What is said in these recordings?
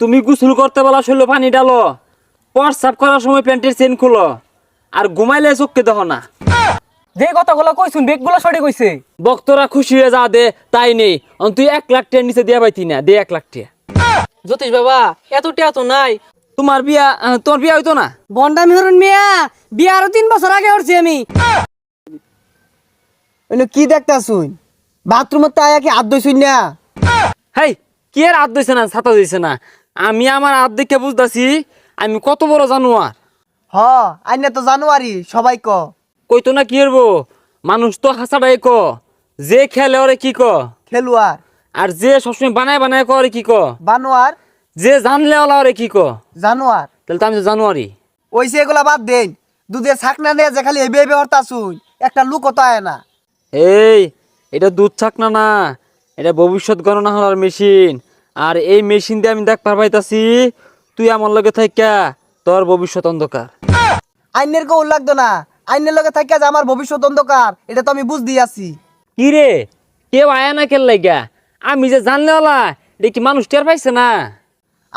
তুমি গোসল করতে বলা শৈল পানি ডালো, প্রস্রাব করার সময় প্যান্টের চেন খুলো, আর ঘুমাইলে চোখকে দেখো না। যে কথাগুলো কইছুন বেগগুলো সঠিক কইছে। বক্তরা খুশি হয়ে যা দে তাই নেই, তুই 1 লাখ টাকার নিচে দিয়া পাইতি না, দে 1 লাখ টাকা। জ্যোতিষ বাবা এত টিয়া তো নাই। তোমার বিয়া হইতো না? বন্ডামি হরুন মিয়া, বিয়া আরো 3 বছর আগে হরছি আমি। কি দেখতাছুন? বাথরুমের তাই কি হাত ধুইছুন না? হেই, কি আর হাত দিছে না, ছাতা দিছে না? আমি আমার হাত দেখে বুঝতাছি আমি কত বড় জানোয়ার। হ, আইনে তো জানুয়ারি সবাই ক। কইতো না কি হবো, মানুষ তো হাসাটাই ক, যে খেলে ওরে কি ক, খেলুয়ার, আর যে সবসময় বানায় বানায় করে কি ক, বানোয়ার, যে জানলে ওলা ওরে কি ক। জানোয়ার। তাহলে তো আমি তো জানুয়ারি। ওইসে এগুলা বাদ দেন, দুধের ছাকনা নিয়ে যে খালি এবে এবে হরতাছুন, একটা লুক তো আয় না। এই, এটা দুধ ছাকনা না, এটা ভবিষ্যৎ গণনা হওয়ার মেশিন। আর এই মেশিন দিয়ে আমি দেখ পাইতাছি তুই আমার লগে থাইকা তোর ভবিষ্যৎ অন্ধকার। আইনের কেউ লাগতো না, আইনের লগে থাকিয়া যে আমার ভবিষ্যৎ অন্ধকার, এটা তো আমি বুঝ দিয়াছি। কি রে, কেউ আয়া না কেন লাগা? আমি যে জানলে ওলা এটা কি মানুষ টের পাইছে না?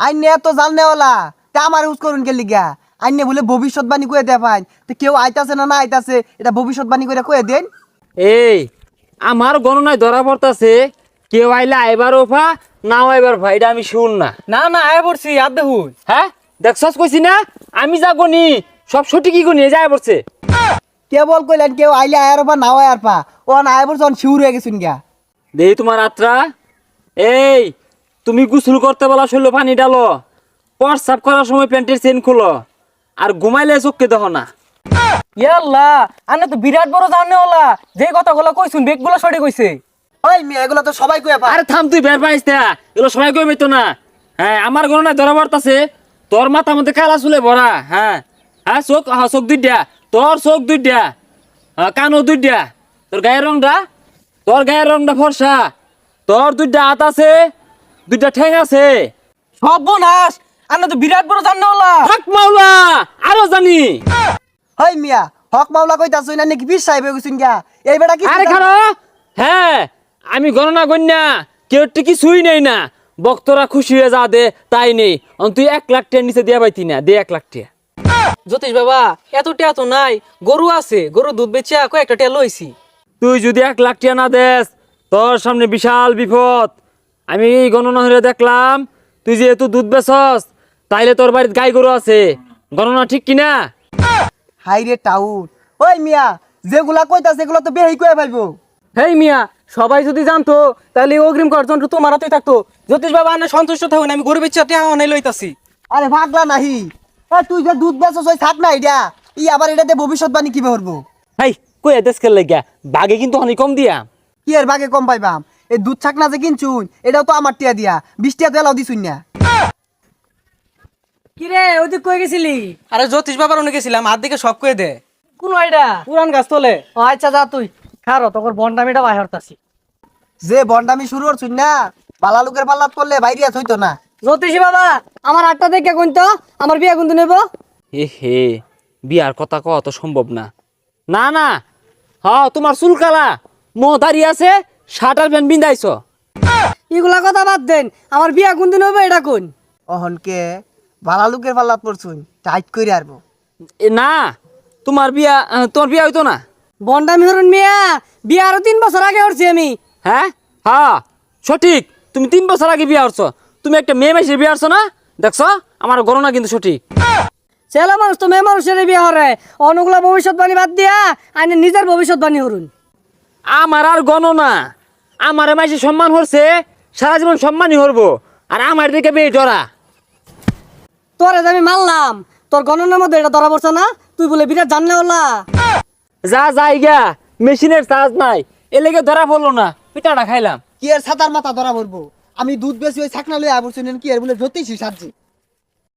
আইনে এত জাননেওয়ালা, তা আমার ইউজ করুন কে লিগা? আইনে বলে ভবিষ্যৎবাণী কয়ে দেয় পাইন, তো কেউ আইতাছে না না আইতাছে, এটা ভবিষ্যৎবাণী করে কয়ে দেন। এই, আমার গণনায় ধরা পড়তাছে কেউ আইলে আইবার ওফা, নাও আইবার ভাই, এটা আমি শুন না। না না আয় পড়ছি আর দেখুন। হ্যাঁ, দেখছস কইছি না আমি যা গনি সব সঠিকই গনি, যায় পড়ছে। কেবল কইলেন কেউ আইলে আয়ার পা নাও আয়ার পা, ও না আয় পড়ছে শিউর হয়ে গেছুন গা। দেই তোমার আত্রা। এই, তুমি গোসল করতে বলা শৈল পানি ডালো, প্রস্রাব করার সময় প্যান্টের চেন খুলো, আর ঘুমাইলে চোখকে দেখো না। ইয়াল্লাহ, আনে তো বিরাট বড় জানেওয়ালা। যে কথাগুলো কইছুন বেগগুলো সঠিক কইছে। ওই মেয়ে এগুলো তো সবাই কয়ে পায়। আরে থাম, তুই বের পাইস না, এগুলো সবাই কই পেতো না। হ্যাঁ, আমার গণনায় ধরা পড়তাছে তোর মাথা মধ্যে কালা চুলে ভরা। হ্যাঁ হ্যাঁ, চোখ, হ্যাঁ চোখ দুইটা, তোর চোখ দুইটা, হ্যাঁ কানও দুইটা, তোর গায়ের রংটা ফর্সা, তোর 2টা হাত আছে, 2টা ঠ্যাং আছে। সর্বনাশ, আনে তো বিরাট বড় জানেওয়ালা। হক মাওলা, আরো জানি। ওই মিয়া হক মামলা কইতাছুন না নাকি পীর সাহেব হয়ে গেছুন গা? এই বেটা কি আরে খারো, হ্যাঁ আমি গণনা গণ্যা কেউ কিছুই নেই না, বক্তরা খুশি হয়ে যা দে তাই নেই, তুই 1 লাখ টাকার নিচে দিয়া পাইতি না, দে 1 লাখ টাকা। জ্যোতিষ বাবা এত টিয়া তো নাই, গরু আছে, গরু দুধ বেচিয়া কয়েকটা টিয়া লইছি। তুই যদি 1 লাখ টাকা না দেস, তোর সামনে বিশাল বিপদ। আমি গণনা হয়ে দেখলাম তুই যেহেতু দুধ বেচস, তাইলে তোর বাড়িতে গাই গরু আছে, গণনা ঠিক কিনা? হাই রে টাউন। ওই মিয়া যেগুলা কইতাছে এগুলো তো বেহি কয়ে পাইবো। হেই মিয়া, সবাই যদি জানতো তাহলে এই অগ্রিম করার জন্য তোমার হাতেই থাকতো। জ্যোতিষ বাবা আনে সন্তুষ্ট থাকুন, আমি গরু বেচিয়া টিয়া অনাই লইতাছি। আরে ভাগলা নাহি, তুই যে দুধ বেচছ ওই থাক না এটা, আবার এটাতে ভবিষ্যৎবাণী কি করবো? হাই, কই দেশ খেল লাগিয়া বাঘে কিন্তু অনেক কম দিয়া। কি এর ভাগে কম পাইবাম? এই দুধ ছাক না যে কিনছুন এটাও তো আমার টিয়া দিয়া, 20 টিয়া তো এলাও দিছুন না। কিরে ওই তুই কই গেছিলি? আরে জ্যোতিষ বাবার অনেক গেছিলাম, হাত দিকে সব কয়ে দে। কোন আইডা? পুরান গাছ তোলে। ও আচ্ছা যা তুই খারো, তোর বন্ডামিটা বাই হরতাছি। যে বন্ডামি শুরু করছুন না, বালা লোকের পাল্লাত করলে বাইরিয়া থইতো না। জ্যোতিষী বাবা আমার 8টা দেখে কোনতো আমার বিয়া কোনতো নেব? হে, বিয়ার কথা কওয়া তো সম্ভব না। না না, হ্যাঁ তোমার চুল কালা, মো দাঁড়িয়ে আছে, শার্ট আর প্যান্ট বিন্দাইছ। এগুলা কথা বাদ দেন, আমার বিয়া কোনতো নেব এটা কোন? অহনকে বালা লোকের পাল্লাত পড়ছুন, টাইট করে আরবো। না, তোমার বিয়া হইতো না। বন্ডামি হরুন মিয়া, বিয়া আরো 3 বছর আগে হরছি আমি। হ্যাঁ হ্যাঁ সঠিক, তুমি 3 বছর আগে বিয়া হচ্ছ। তুমি একটা মেয়ে মাসে বিয়া হচ্ছ না, দেখছ? আমার গণনা কিন্তু সঠিক। ছেলে মানুষ তো মেয়ে মানুষের বিয়া হরে, অনুগুলা ভবিষ্যৎবাণী বাদ দিয়া আইনে নিজের ভবিষ্যৎবাণী হরুন। আমার আর গণনা, আমার মাসে সম্মান হচ্ছে, সারা জীবন সম্মানই হরবো, আর আমার দিকে বেয়ে ডরা। তোরে যে আমি মারলাম, তোর গণনার মধ্যে এটা ধরা পড়ছে না? তুই বলে বিরাট জানলে হলা। যা যাইগা, মেশিনের চার্জ নাই, এলেগে ধরা পড়লো না, পিঠাটা খাইলাম। কি এর ছাতার মাথা ধরা পড়বো? আমি দুধ বেশি ওই ছাকনা লইয়া পড়ছুন, কি এর বলে জ্যোতিষী সাজি।